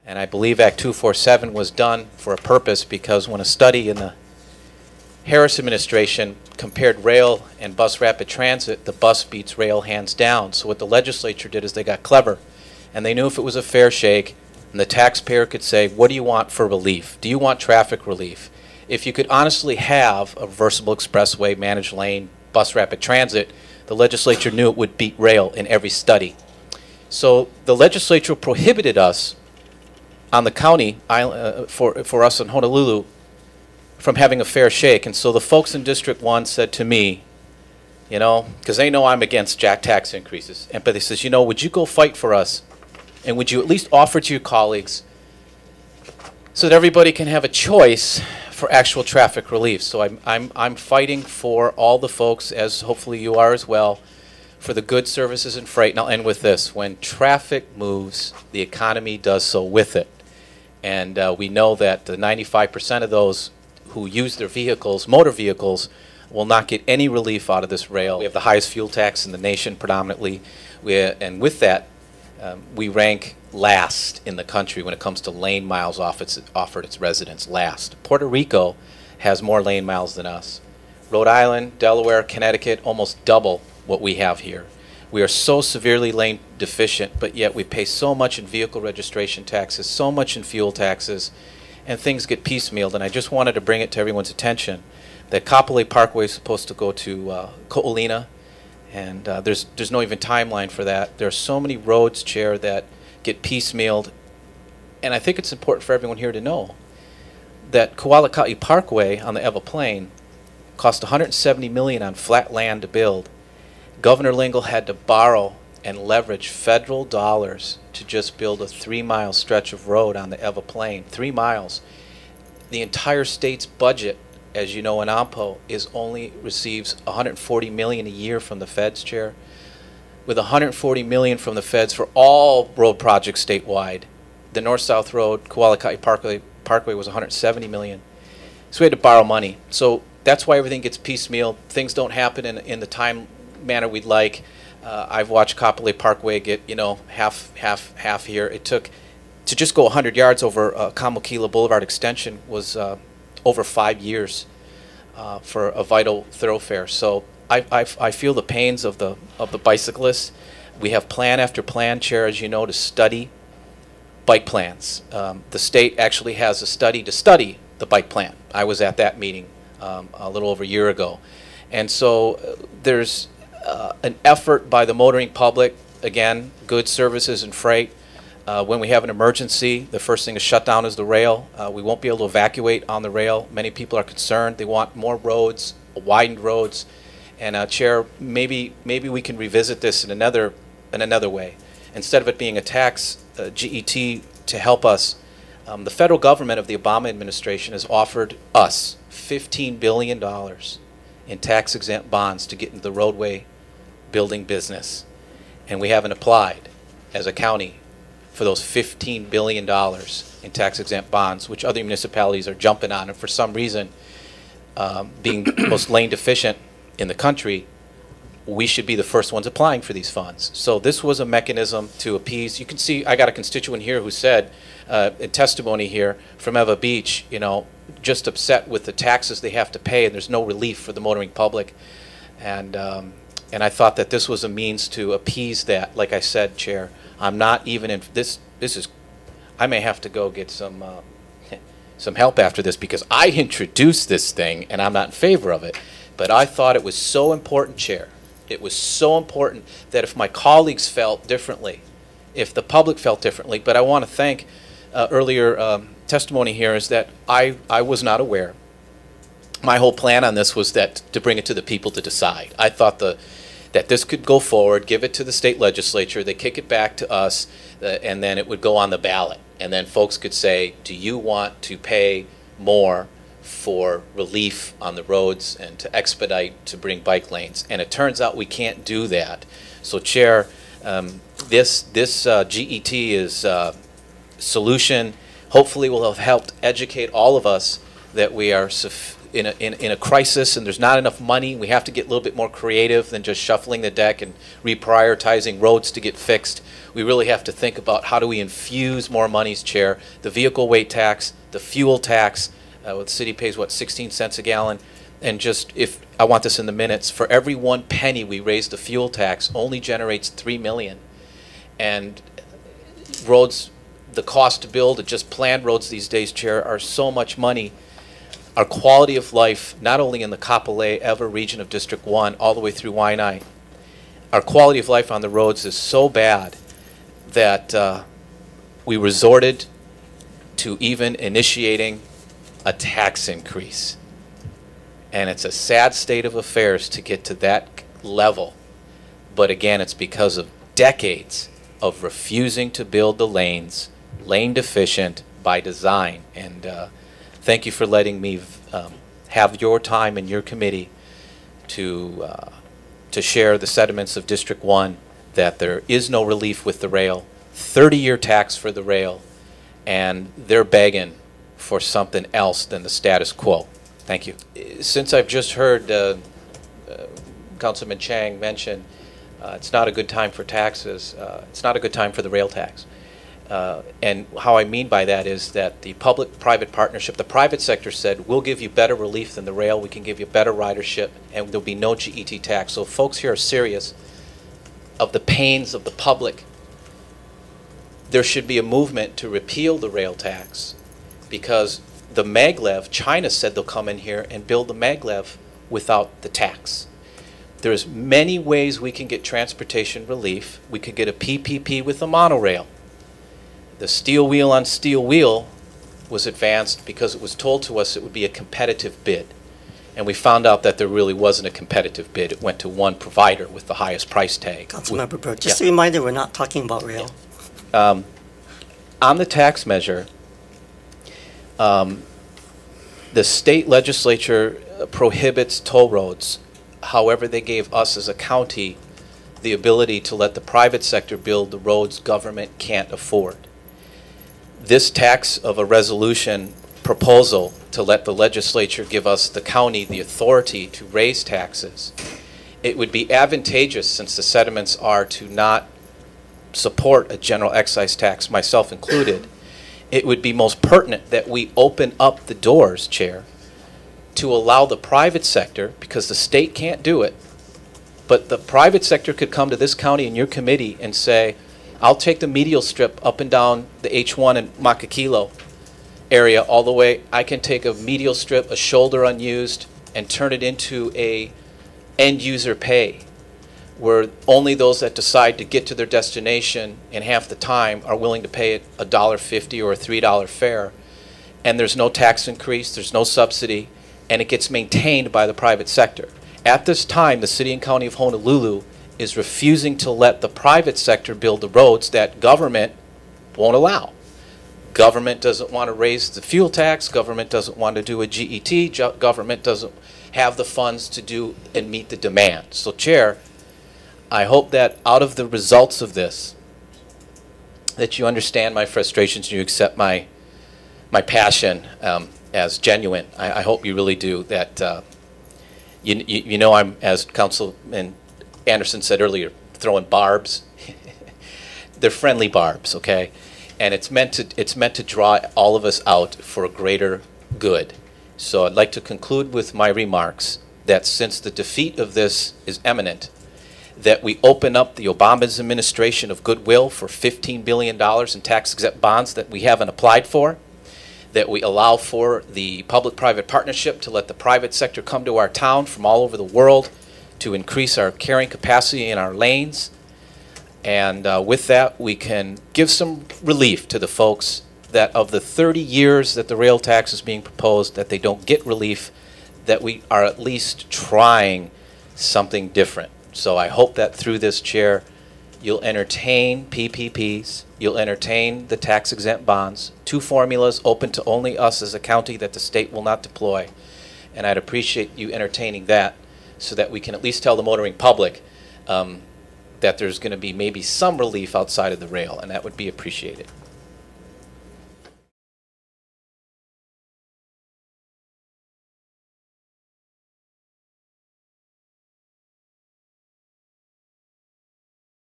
And I believe Act 247 was done for a purpose, because when a study in the Harris administration compared rail and bus rapid transit, the bus beats rail hands down. So what the legislature did is they got clever, and they knew if it was a fair shake, and the taxpayer could say, what do you want for relief? Do you want traffic relief? If you could honestly have a reversible expressway, managed lane, bus rapid transit, the legislature knew it would beat rail in every study. So the legislature prohibited us on the county, for us in Honolulu, from having a fair shake. And so the folks in District 1 said to me, you know, because they know I'm against jack tax increases, but they says, you know, would you go fight for us? And would you at least offer to your colleagues so that everybody can have a choice for actual traffic relief? So I'm fighting for all the folks, as hopefully you are as well, for the goods, services, and freight. And I'll end with this. When traffic moves, the economy does so with it. And we know that the 95% of those who use their vehicles, motor vehicles, will not get any relief out of this rail. We have the highest fuel tax in the nation predominantly. And with that, we rank last in the country when it comes to lane miles offered its residents, last. Puerto Rico has more lane miles than us. Rhode Island, Delaware, Connecticut, almost double what we have here. We are so severely lane deficient, but yet we pay so much in vehicle registration taxes, so much in fuel taxes, and things get piecemealed. And I just wanted to bring it to everyone's attention that Kapolei Parkway is supposed to go to Ko'olina, and there's no even timeline for that. There are so many roads, Chair, that get piecemealed, and I think it's important for everyone here to know that Kualaka'i Parkway on the Ewa Plain cost $170 million on flat land to build. Governor Lingle had to borrow and leverage federal dollars to just build a 3-mile stretch of road on the Ewa Plain. 3 miles. The entire state's budget, as you know, in AMPO, receives $140 million a year from the feds, Chair. With $140 million from the feds for all road projects statewide, the north-south road, Kualaka'i Parkway was $170 million. So we had to borrow money. So that's why everything gets piecemeal. Things don't happen in the time manner we'd like. I've watched Kapolei Parkway get, you know, half here. It took, to just go 100 yards over Kamokila Boulevard extension was over 5 years for a vital thoroughfare. So I feel the pains of the bicyclists. We have plan after plan, Chair, as you know, to study bike plans. The state actually has a study to study the bike plan. I was at that meeting a little over a year ago. And so there's an effort by the motoring public, again, goods, services, and freight. When we have an emergency, the first thing to shut down is the rail. We won't be able to evacuate on the rail. Many people are concerned. They want more roads, widened roads. And Chair, maybe we can revisit this in another way. Instead of it being a tax, GET, to help us, the federal government of the Obama administration has offered us $15 billion in tax-exempt bonds to get into the roadway building business. And we haven't applied as a county for those $15 billion in tax-exempt bonds, which other municipalities are jumping on. And for some reason, being the most lane deficient in the country, we should be the first ones applying for these funds. So this was a mechanism to appease. You can see I got a constituent here who said in testimony here from Ewa Beach, you know, just upset with the taxes they have to pay, and there's no relief for the motoring public. And I thought that this was a means to appease that. Like I said, Chair, I'm not even in this. I may have to go get some help after this, because I introduced this thing and I'm not in favor of it. But I thought it was so important, Chair. It was so important that if my colleagues felt differently, if the public felt differently, but I want to thank earlier testimony here is that I was not aware. My whole plan on this was that to bring it to the people to decide. I thought that this could go forward, give it to the state legislature, they kick it back to us, and then it would go on the ballot. And then folks could say, do you want to pay more for relief on the roads and to expedite to bring bike lanes? And it turns out we can't do that. So, Chair, this GET is solution hopefully will have helped educate all of us that we are in a crisis and there's not enough money, we have to get a little bit more creative than just shuffling the deck and reprioritizing roads to get fixed. We really have to think about how do we infuse more monies, Chair. The vehicle weight tax, the fuel tax, the city pays, what, 16 cents a gallon? And just, if I want this in the minutes, for every 1 penny we raise the fuel tax only generates $3 million. And roads, the cost to build just planned roads these days, Chair, are so much money. Our quality of life, not only in the Kapolei, Ever region of District 1, all the way through Waianae, our quality of life on the roads is so bad that we resorted to even initiating a tax increase. And it's a sad state of affairs to get to that level. But again, it's because of decades of refusing to build the lanes, lane deficient by design. And thank you for letting me have your time and your committee to share the sentiments of District 1 that there is no relief with the rail, 30-year tax for the rail, and they're begging for something else than the status quo. Thank you. Since I've just heard Councilman Chang mention it's not a good time for taxes, it's not a good time for the rail tax. And how I mean by that is that the public-private partnership, the private sector said, we'll give you better relief than the rail, we can give you better ridership, and there'll be no GET tax. So if folks here are serious of the pains of the public, there should be a movement to repeal the rail tax, because the maglev, China said they'll come in here and build the maglev without the tax. There's many ways we can get transportation relief. We could get a PPP with the monorail. The steel wheel on steel wheel was advanced because it was told to us it would be a competitive bid. And we found out that there really wasn't a competitive bid. It went to one provider with the highest price tag. Councilmember Burke, just a reminder, we're not talking about rail. On the tax measure, the state legislature prohibits toll roads. However, they gave us as a county the ability to let the private sector build the roads government can't afford. This tax of a resolution proposal to let the legislature give us, the county, the authority to raise taxes, it would be advantageous, since the sentiments are to not support a general excise tax, myself included. It would be most pertinent that we open up the doors, Chair, to allow the private sector, because the state can't do it, but the private sector could come to this county and your committee and say, I'll take the medial strip up and down the H1 and Makakilo area all the way. I can take a medial strip, a shoulder unused, and turn it into a end user pay, where only those that decide to get to their destination in half the time are willing to pay it $1.50 or a $3 fare. And there's no tax increase, there's no subsidy, and it gets maintained by the private sector. At this time, the City and County of Honolulu is refusing to let the private sector build the roads that government won't allow. Government doesn't want to raise the fuel tax, government doesn't want to do a GET, government doesn't have the funds to do and meet the demand. So, Chair, I hope that out of the results of this, that you understand my frustrations and you accept my passion as genuine. I hope you really do. That you know, I'm, as Councilman Anderson said earlier, throwing barbs. They're friendly barbs, okay? And it's meant to draw all of us out for a greater good. So I'd like to conclude with my remarks that since the defeat of this is imminent, that we open up the Obama's administration of goodwill for $15 billion in tax-exempt bonds that we haven't applied for, that we allow for the public-private partnership to let the private sector come to our town from all over the world to increase our carrying capacity in our lanes. And with that, we can give some relief to the folks that of the 30 years that the rail tax is being proposed, that they don't get relief, that we are at least trying something different. So I hope that through this, Chair, you'll entertain PPPs, you'll entertain the tax-exempt bonds, 2 formulas open to only us as a county that the state will not deploy. And I'd appreciate you entertaining that so that we can at least tell the motoring public that there's going to be maybe some relief outside of the rail, and that would be appreciated.